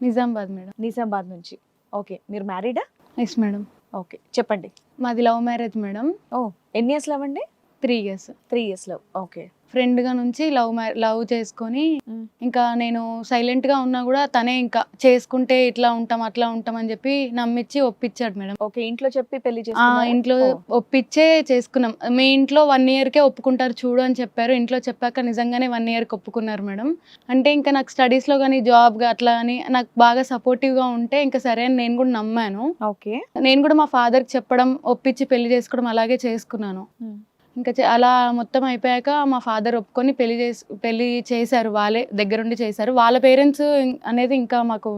Nizamabad madam. Nizamabad నుంచి. Okay, మీరు మ్యారీడా? Yes madam. Okay, చెప్పండి. మాది లవ్ మ్యారేజ్ మేడం. ఓ, ఎన్ని ఇయర్స్ లవ్ అండి? 3 years. 3 years love. Okay. Friend గా నుంచి లవ్ చేసుకొని ఇంకా నేను సైలెంట్ గా ఉన్నా కూడా తనే ఇంకా చేసుకుంటే ఇట్లా ఉంటాం అట్లా ఉంటాం అని చెప్పి నమ్మించి ఒప్పించాడు మేడం. ఓకే, ఇంట్లో చెప్పి పెళ్లి ఆ చేసుకున్నారా? ఇంట్లో ఓ. ఒప్పించే చేసుకున్నాం. మీ ఇంట్లో 1 year కే ఒప్పుకుంటారు చూడు అని చెప్పారు. ఇంట్లో చెప్పాక నిజంగానే 1 year కి ఒప్పుకున్నారు మేడం. అంటే ఇంకా నాకు స్టడీస్ లో కానీ జాబ్ అట్లా అని నాకు బాగా సపోర్టివ్ గా ఉంటే ఇంకా సరే అని నేను కూడా నమ్మాను. ఓకే. నేను కూడా మా ఫాదర్ కి చెప్పడం ఒప్పించి పెళ్లి చేసుకోవడం అలాగే చేసుకున్నాను. ఇంకా అలా మొత్తం అయిపోయాక మా ఫాదర్ ఒప్పుకొని పెళ్లి చేశారు. వాళ్ళే దగ్గరుండి చేశారు. వాళ్ళ పేరెంట్స్ అనేది ఇంకా మాకు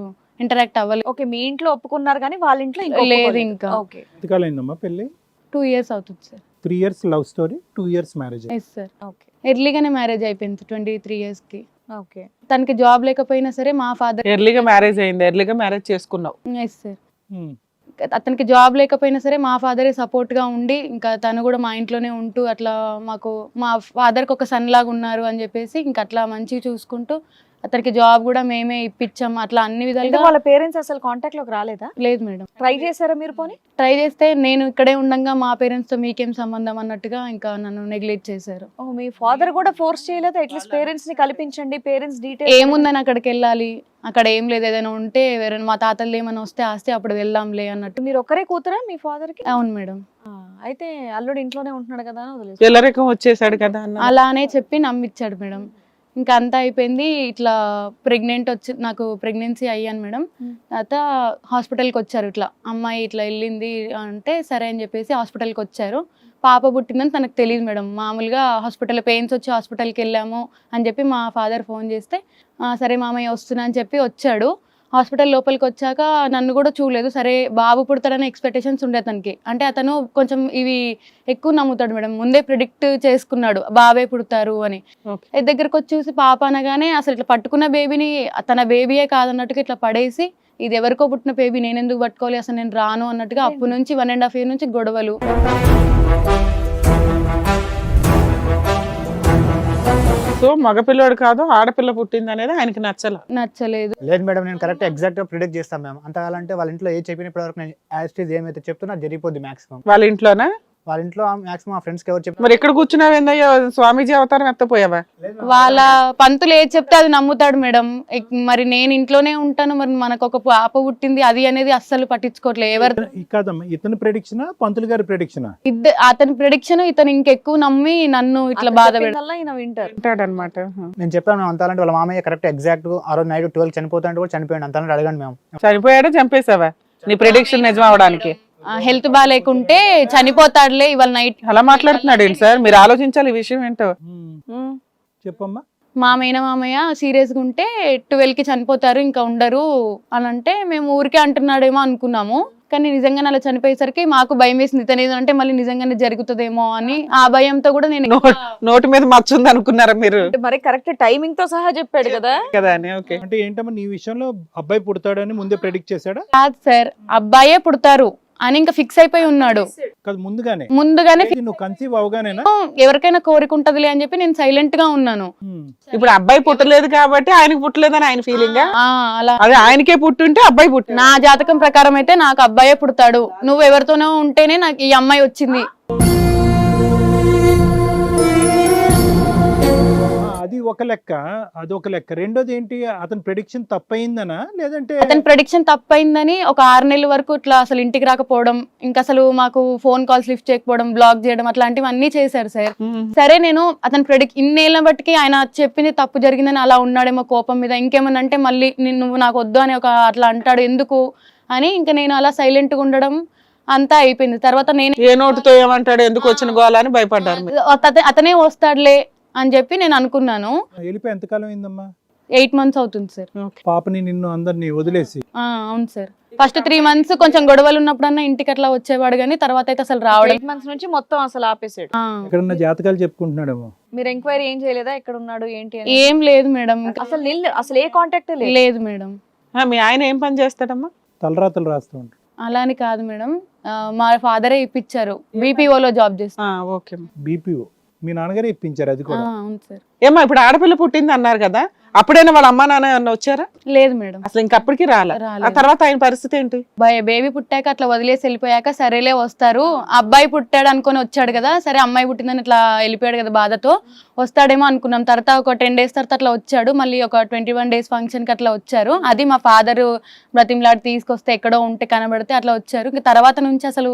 ఇంటరాక్ట్ అవ్వలేదు. ఓకే, మీ ఇంట్లో ఒప్పుకున్నారు కానీ వాళ్ళ ఇంట్లో ఇంకా లేదు ఒప్పుకోలేదు. ఇంకా. ఓకే. ఎంతకాలైందమ్మా పెళ్ళి? 2 years అవుతుంది sir. 3 years love story, 2 years marriage. Yes sir. Okay. ఎర్లీగానే మ్యారేజ్ అయిపోయింది 23 years కి. ఓకే. తనకి జాబ్ లేకపోయినా సరే మా ఫాదర్ ఎర్లీగా మ్యారేజ్ అయింది, ఎర్లీగా మ్యారేజ్ చేసుకున్నావు. Yes sir. అతనికి జాబ్ లేకపోయినా సరే మా ఫాదరే సపోర్ట్ గా ఉండి ఇంకా తను కూడా మా ఇంట్లోనే ఉంటూ అట్లా మాకు మా ఫాదర్కి ఒక సన్ లాగా ఉన్నారు అని చెప్పేసి ఇంకా అట్లా మంచిగా చూసుకుంటూ అతనికి జాబ్ కూడా మేమే ఇప్పించాం. అట్లా అన్ని అంటే విధాలుగా. వాళ్ళ పేరెంట్స్ అసలు కాంటాక్ట్ లోకి రాలేదా? లేదు మేడం. ట్రై చేశారా మీరు? పోనీ ట్రై చేస్తే నేను ఇక్కడే ఉండగా మా పేరెంట్స్ తో మీకేం సంబంధం అన్నట్టుగా ఇంకా నన్ను నెగ్లెక్ట్ చేశారు. ఓ, మీ ఫాదర్ కూడా ఫోర్స్ చేయలేదు అట్లీస్ట్ పేరెంట్స్ ని కల్పించండి, పేరెంట్స్ డీటెయిల్స్ ఏముందని అక్కడికి వెళ్ళాలి, అక్కడ ఏం లేదు, ఏదైనా ఉంటే ఎవరైనా మా తాతలు ఏమైనా వస్తే ఆస్తే అప్పుడు వెళ్దాంలే అన్నట్టు. మీరు ఒక్కరే కూతురా మీ ఫాదర్ కి? అవును మేడం. అయితే అల్లుడు ఇంట్లోనే ఉంటున్నాడు కదా అని వదిలేసి ఎల్లరికం వచ్చేసాడు కదా అన్న. అలానే చెప్పి నమ్మిచ్చాడు మేడం. ఇంకా అంతా అయిపోయింది. ఇట్లా నాకు ప్రెగ్నెన్సీ అయ్యాను మేడం. తర్వాత హాస్పిటల్కి వచ్చారు. ఇట్లా అమ్మాయి ఇట్లా వెళ్ళింది అంటే సరే అని చెప్పేసి హాస్పిటల్కి వచ్చారు. పాప పుట్టిందని తనకు తెలియదు మేడం. మామూలుగా హాస్పిటల్ పెయిన్స్ వచ్చి హాస్పిటల్కి వెళ్ళాము అని చెప్పి మా ఫాదర్ ఫోన్ చేస్తే సరే మామయ్య వస్తున్నా అని చెప్పి వచ్చాడు. హాస్పిటల్ లోపలికి వచ్చాక నన్ను కూడా చూడలేదు. సరే బాబు పుడతాడనే ఎక్స్పెక్టేషన్స్ ఉండే అతనికి. అంటే అతను కొంచెం ఇవి ఎక్కువ నమ్ముతాడు మేడం. ముందే ప్రిడిక్ట్ చేసుకున్నాడు బాబే పుడతారు అని. దగ్గరకు వచ్చి చూసి పాప అనగానే అసలు ఇట్లా పట్టుకున్న బేబీని తన బేబీయే కాదన్నట్టుగా ఇట్లా పడేసి ఇది ఎవరికో పుట్టిన బేబీ నేను ఎందుకు పట్టుకోవాలి, అసలు నేను రాను అన్నట్టుగా అప్పటి నుంచి 1.5 years నుంచి గొడవలు. సో మగపిల్లడు కాదు ఆడపిల్ల పుట్టింది అనేది ఆయనకి నచ్చలేదు. లేదు మేడం, నేను కరెక్ట్ ఎగ్జాక్ట్ గా ప్రిడిక్ట్ చేస్తాను మ్యామ్. అంతకాలంటే వాళ్ళ ఇంట్లో ఏ చెప్పినప్పటి వరకు నేను యాజ్ ఇట్ ఈజ్ ఏమైతే చెప్తున్నా జరిగిపోద్ది మాక్సిమం. వాళ్ళ ఇంట్లోనా? వాళ్ళ ఇంట్లో మాక్సిమం ఆ ఫ్రెండ్స్ కి ఎవరు చెప్పారు? మరి ఎక్కడ కూర్చున్నావేందయ్యా, స్వామీజీ అవతారం ఎత్తపోయావా? వాళ్ళ పంతులు ఏది చెప్తే అది నమ్ముతాడు మేడం. మరి నేను ఇంట్లోనే ఉంటాను, మరి మనకు ఒక పాప పుట్టింది అది అనేది అస్సలు పట్టించుకోవట్లేదు. ఎవరు కాదమ్మా, ఇతని ప్రెడిక్షన్ పంతులు గారి ప్రెడిక్షన్? అతని ప్రెడిక్షన్ ఇతను ఇంకెక్కువ నమ్మి నన్ను ఇట్లా బాధ వింటాడనమాట. నేను చెప్పాను మేము అంతాలంటే వాళ్ళ మామయ్య కరెక్ట్ ఎగ్జాక్ట్ ఆ రోజు నైట్ 12 చనిపోతాంటే కూడా చనిపోయాడు. అంతాలంటే అడగండి మేము. చనిపోయాడా చంపేసావా? నీ ప్రెడిక్షన్ నిజం అవడానికి హెల్త్ బాగాలేకుంటే చనిపోతాడులే ఇవాళ నైట్. అలా మాట్లాడుతున్నాడు ఏంటి సార్? మీరు ఆలోచించాలి ఈ విషయం ఏంటో. చెప్పమ్మా. మా మామయ్య సీరియస్ గా ఉంటే 12 కి చనిపోతారు ఇంకా ఉండరు అని అంటే మేము ఊరికే అంటున్నాడేమో అనుకున్నాము. కానీ నిజంగానే అలా చనిపోయేసరికి మాకు భయం వేసింది. ఇతను ఏదంటే మళ్ళీ నిజంగానే జరుగుతుందేమో అని. ఆ భయంతో కూడా నేను నోటి మీద మచ్చుంది అనుకున్నారా మీరు? మరి కరెక్ట్ టైమింగ్ తో సహా చెప్పాడు కదా కదా అని. ఓకే, అంటే ఏంటమ్మా నీ విషయంలో అబ్బాయి పుడతాడని ముందే ప్రెడిక్ట్ చేశాడా? కాదు సార్, అబ్బాయే పుడతారు అని ఇంకా ఫిక్స్ అయిపోయి ఉన్నాడు. ముందుగానే నువ్వు కన్సీవ్ అవగానేనా? ఎవరికైనా కోరిక ఉంటదిలే అని చెప్పి నేను సైలెంట్ గా ఉన్నాను. ఇప్పుడు అబ్బాయి పుట్టలేదు కాబట్టి ఆయనకి పుట్టలేదని ఆయన ఫీలింగ్. అలా అదే ఆయనకే పుట్టుంటే అబ్బాయి పుట్టు. నా జాతకం ప్రకారం అయితే నాకు అబ్బాయే పుడతాడు. నువ్వు ఎవరితోనో ఉంటేనే నాకు ఈ అమ్మాయి వచ్చింది. అది ఒక లెక్క, అదొక లెక్క. రెండోది ఏంటి, అతని ప్రెడిక్షన్ తప్పయిందనా లేదంటే? అతని ప్రెడిక్షన్ తప్పైందని ఒక 6 నెలల వరకు ఇట్లా అసలు ఇంటికి రాకపోవడం, ఇంకా అసలు మాకు ఫోన్ కాల్స్ లిఫ్ట్ చేయకపోవడం, బ్లాక్ చేయడం అట్లాంటివి అన్ని చేశారు సార్. సరే నేను అతని ఇన్నేళ్ళ బట్టి ఆయన చెప్పింది తప్పు జరిగిందని అలా ఉన్నాడేమో కోపం మీద. ఇంకేమన్నా అంటే మళ్ళీ నువ్వు నాకు వద్దు అని ఒక అట్లా అంటాడు ఎందుకు అని ఇంకా నేను అలా సైలెంట్ గా ఉండడం అంతా అయిపోయింది. తర్వాత నేను ఏ నోటుతో ఏమంటాడు, ఎందుకు వచ్చిన గోళ అని భయపడ్డారు. అతనే వస్తాడులే అని చెప్పి నేను అనుకున్నాను. వెళ్ళిపోయి ఎంతకాలం అయిందమ్మా? 8 months అవుతుంది సార్. పాపని నిన్ను అందరినీ వదిలేసి? అవును సార్. ఫస్ట్ 3 months కొంచెం గొడవలు ఉన్నప్పుడన్నా ఇంటికి అట్లా వచ్చేవాడు కానీ తర్వాత అయితే అసలు రావడం. 8 months నుంచి మొత్తం అసలు ఆపేసాడు. ఎక్కడన్నా జాతకాలు చెప్పుకుంటున్నాడేమో. మీరు ఎంక్వైరీ ఏం చేయలేదా ఎక్కడ ఉన్నాడు ఏంటి అని? ఏం లేదు మేడం. అసలు ఏ కాంటాక్ట్ లేదు మేడం. మీ ఆయన ఏం పని చేస్తాడమ్మా? తలరాతలు రాస్తూ ఉంటాడు. అలా అని కాదు మేడం, మా ఫాదరే ఇప్పించారు. బీపీఓలో జాబ్ చేస్తారు. ఓకే, బీపీఓ మీ నాన్నగారే ఇప్పించారు అది కూడా? అవును సార్. ఏమో ఇప్పుడు ఆడపిల్ల పుట్టింది అన్నారు కదా, అప్పుడైనా వాళ్ళ అమ్మా నాన్న ఏమన్నా వచ్చారా? లేదు మేడం. అసలు ఇంకప్పటికి రాలే. ఆ రాలేదు. తర్వాత ఆయన పరిస్థితి ఏంటి? బేబీ పుట్టాక అట్లా వదిలేసి వెళ్ళిపోయాక సరేలే వస్తారు, అబ్బాయి పుట్టాడు అనుకొని వచ్చాడు కదా, సరే అమ్మాయి పుట్టిందని ఇట్లా వెళ్ళిపోయాడు కదా బాధతో, వస్తాడేమో అనుకున్నాం. తర్వాత ఒక 10 days తర్వాత అట్లా వచ్చాడు, మళ్ళీ ఒక 21 days ఫంక్షన్కి అట్లా వచ్చారు. అది మా ఫాదర్ బ్రతిమలాడి తీసుకొస్తే ఎక్కడో ఉంటే కనబడితే అట్లా వచ్చారు. ఇంకా తర్వాత నుంచి అసలు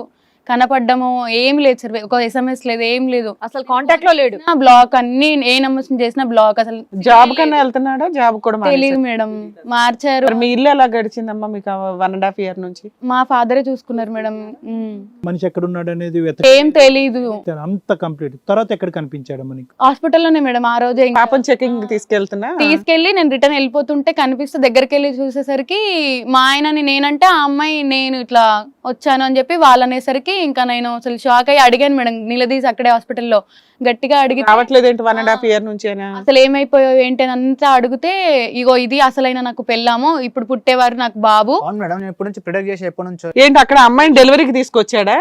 కనపడ్డము ఏం లేదు సార్, ఒక SMS లేదు, ఏం లేదు. అసలు కాంటాక్ట్ లో లేడు. బ్లాక్ అన్ని ఏ నెంబర్స్ చేసిన బ్లాక్. అసలు జాబ్ కన్నా వెళ్తున్నాడా? జాబ్ కూడా తెలియదు మేడం, మార్చారు. మరి మీ ఇల్లు ఎలా గడిచిందమ్మా మీకు 1.5 year నుంచి? మా ఫాదరే చూసుకున్నారు మేడం. మనిషి ఎక్కడ ఉన్నాడు అనేది ఏం తెలీదు. అంత కంప్లీట్. తర్వాత ఎక్కడ కనిపించాడు మనకి? హాస్పిటల్లోనే మేడం. ఆ రోజే పాపం చెకింగ్ తీసుకెళ్తున్నా తీసుకెళ్లి నేను రిటర్న్ వెళ్ళిపోతుంటే కనిపిస్తే దగ్గరికి వెళ్ళి చూసేసరికి మా ఆయనని నేనంటే ఆ అమ్మాయి నేను ఇట్లా వచ్చాను అని చెప్పి వాళ్ళు అనేసరికి ఇంకా నేను అసలు షాక్ అయ్యి అడిగాను మేడం, నిలదీసి అక్కడే హాస్పిటల్లో గట్టిగా అడిగి రావట్లేదు ఏంటి 1.5 year నుంచి అసలు ఏమైపోయావు ఏంటి అని అంతా అడిగితే, ఇగో ఇది అసలైన నాకు పెళ్ళాము, ఇప్పుడు పుట్టేవారు నాకు బాబు. అవును మేడం, నేను ఎప్పటి నుంచి ప్రిడిక్ట్ చేసి ఎప్పటి నుంచో ఏంటి అక్కడ అమ్మాయిని డెలివరీకి తీసుకొచ్చాడా?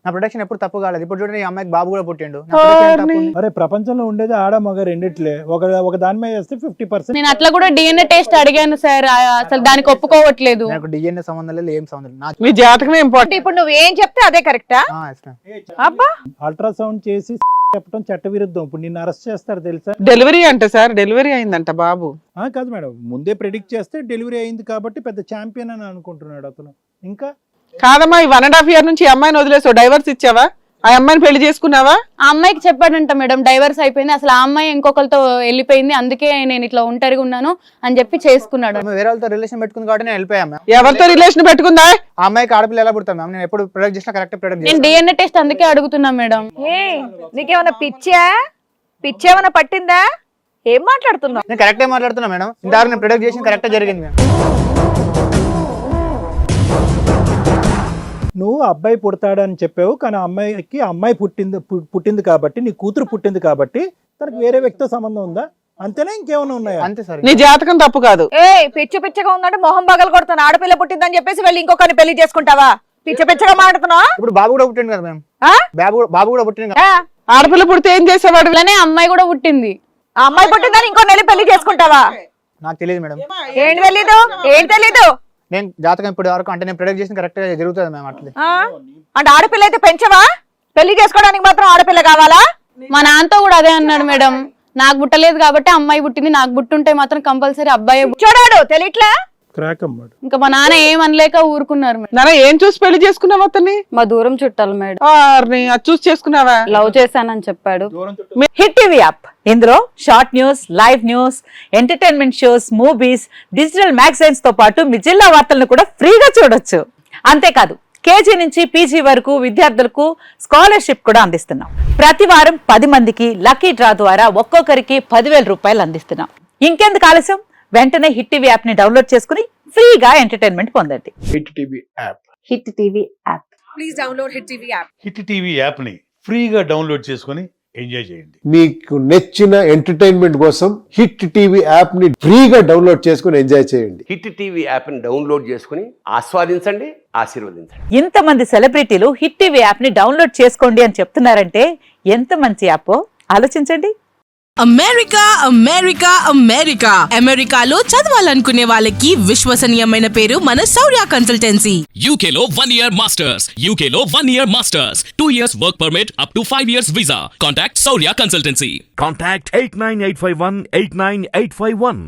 నా ప్రొడక్షన్ ఎప్పుడు తప్పు కాలేదు. ఇప్పుడు చూడండి ఈ అమ్మాయికి బాబు కూడా పుట్టిండు. నా prediction తప్పు ఉంది. అరే ప్రపంచంలో ఉండేది ఆడ మగ రెండిట్లే, ఒక దాని మీద వేస్తే 50%. నేను అట్లా కూడా DNA టెస్ట్ అడిగాను సార్, అసలు దానికి ఒప్పుకోవట్లేదు. నాకు DNA సంబంధం లేదు, ఏం సంబంధం లేదు. మీ జాతకమే అంటే ఇంపార్టెంట్. ఇప్పుడు నువ్వు ఏం చెప్తే అదే కరెక్టా? అబ్బా, అల్ట్రాసౌండ్ చేసి చెప్పడం చట్ట విరుద్ధం. ఇప్పుడు నిన్ను అరెస్ట్ చేస్తారు తెలుసా? డెలివరీ అంట సార్, డెలివరీ అయిందంట బాబు. కాదు మేడం, ముందే ప్రెడిక్ట్ చేస్తే డెలివరీ అయింది కాబట్టి పెద్ద ఛాంపియన్ అని అనుకుంటున్నాడు అతను. ఇంకా కాదమ్మా, ఈ 1.5 year నుంచి ఈ అమ్మాయిని వదిలేసావు, డైవర్స్ ఇచ్చావా? ఆ అమ్మాయిని పెళ్లి చేసుకున్నావా? ఆ అమ్మాయికి చెప్పాడంట మేడం, డైవర్స్ అయిపోయింది, అసలు ఆ అమ్మాయి ఇంకొకరితో వెళ్ళిపోయింది, అందుకే నేను ఇట్లా ఒంటరిగా ఉన్నాను అని చెప్పి చేసుకున్నాడు. ఆమె వేరే వాళ్ళతో రిలేషన్ పెట్టుకుంది కాబట్టి నేను వెళ్ళిపోయా మ్యామ్. ఎవరితో రిలేషన్ పెట్టుకుందా? ఆ అమ్మాయికి ఆడపిల్ల ఎలా పుడతాను మ్యామ్? నేను ఎప్పుడు ప్రొడక్ట్ చేసినా కరెక్ట్ ప్రొడక్ట్ నేను చేస్తాను. DNA టెస్ట్ అందుకే అడుగుతున్నా మేడం. నీకేమన్నా పిచ్చేమన్నా పట్టిందా? ఏం మాట్లాడుతున్నావు? నేను కరెక్టే మాట్లాడుతున్నా మేడం. ఇంతవరకు నేను ప్రొడక్ట్ చేసిన కరెక్టే జరిగింది మ్యామ్. నువ్వు అబ్బాయి పుడతాడని చెప్పావు, కానీ అమ్మాయికి అమ్మాయి పుట్టింది కాబట్టి, నీ కూతురు పుట్టింది కాబట్టి తనకు వేరే వ్యక్తితో సంబంధం ఉందా? అంతేనా, ఇంకేమైనా ఉన్నాయా? అంతే సార్. నీ జాతకం తప్పు కాదు. పిచ్చగా ఉందంటే మొహం బగలు కొడతాను. ఆడపిల్ల పుట్టిందని చెప్పేసి వెళ్ళి ఇంకొకరిని పెళ్లి చేసుకుంటావా? పిచ్చగా మాట్లాడుతున్నావా? ఇప్పుడు బాబు కూడా పుట్టింది కదా మ్యామ్. బాబు కూడా పుట్టింది కదా. ఆడపిల్ల పుడితే ఏం చేసేవాడు? అట్లనే అమ్మాయి కూడా పుట్టింది. ఆ అమ్మాయి పుట్టిందని ఇంకో నెల పెళ్లి చేసుకుంటావా? నాకు తెలియదు మేడం. ఏం తెలీదు? నేను జాతకం ఇప్పటి వరకు అంటే నేను ప్రొడక్ట్ చేసిన కరెక్ట్ జరుగుతుంది మ్యామ్. అట్లే అంటే ఆడపిల్ల అయితే పెంచవా? పెళ్లి చేసుకోవడానికి మాత్రం ఆడపిల్ల కావాలా? మా నాన్నతో కూడా అదే అన్నాడు మేడం, నాకు పుట్టలేదు కాబట్టి అమ్మాయి పుట్టింది, నాకు పుట్టుంటే మాత్రం కంపల్సరీ అబ్బాయి చూడాడు తెలియట్లా? క్రాక్ అమ్మాడు. ఇంకా మా నాన్న ఏమనలేక ఊరుకున్నారు మేడం. నాన్న ఏం చూసి పెళ్లి చేసుకున్నావు అతన్ని? మా దూరం చుట్టాలి మేడం, అది చూసి చేసుకున్నావా? లవ్ చేశానని చెప్పాడు. హిట్ టీవీ యాప్, ఇందులో short news, live news, entertainment shows, movies, digital magazines తో పాటు మీ జిల్లా వార్తలను కూడా ఫ్రీగా చూడొచ్చు. అంతేకాదు KG నుంచి PG వరకు విద్యార్థులకు స్కాలర్షిప్ కూడా అందిస్తున్నాం. ప్రతి వారం 10 మందికి లక్కీ డ్రా ద్వారా ఒక్కొక్కరికి 10,000 రూపాయలు అందిస్తున్నాం. ఇంకెందుకు ఆలస్యం, వెంటనే హిట్ టీవీ యాప్ ని డౌన్లోడ్ చేసుకుని ఫ్రీగా ఎంటర్టైన్మెంట్ పొందండి. Hit TV app. Hit TV app. Please download hit TV app. Hit TV యాప్ని ఫ్రీగా డౌన్లోడ్ చేసుకొని ఎంజాయ్ చేయండి. మీకు నచ్చిన ఎంటర్టైన్మెంట్ కోసం హిట్ టీవీ యాప్ ని ఫ్రీగా డౌన్లోడ్ చేసుకుని ఎంజాయ్ చేయండి. హిట్ టీవీ యాప్ని డౌన్లోడ్ చేసుకుని ఆస్వాదించండి, ఆశీర్వదించండి. ఇంతమంది సెలబ్రిటీలు హిట్ టీవీ యాప్ ని డౌన్లోడ్ చేసుకోండి అని చెప్తున్నారంటే ఎంత మంచి యాప్ ఆలోచించండి. అమెరికా అమెరికా అమెరికా అమెరికాలో చదవాలనుకునే వాళ్ళకి విశ్వసనీయమైన పేరు మన శౌర్య కన్సల్టెన్సీ. UKలో 1 year masters, UKలో 1 year masters, 2 years work permit up to 5 years visa. Contact Saurya Consultancy. Contact 89851 89851.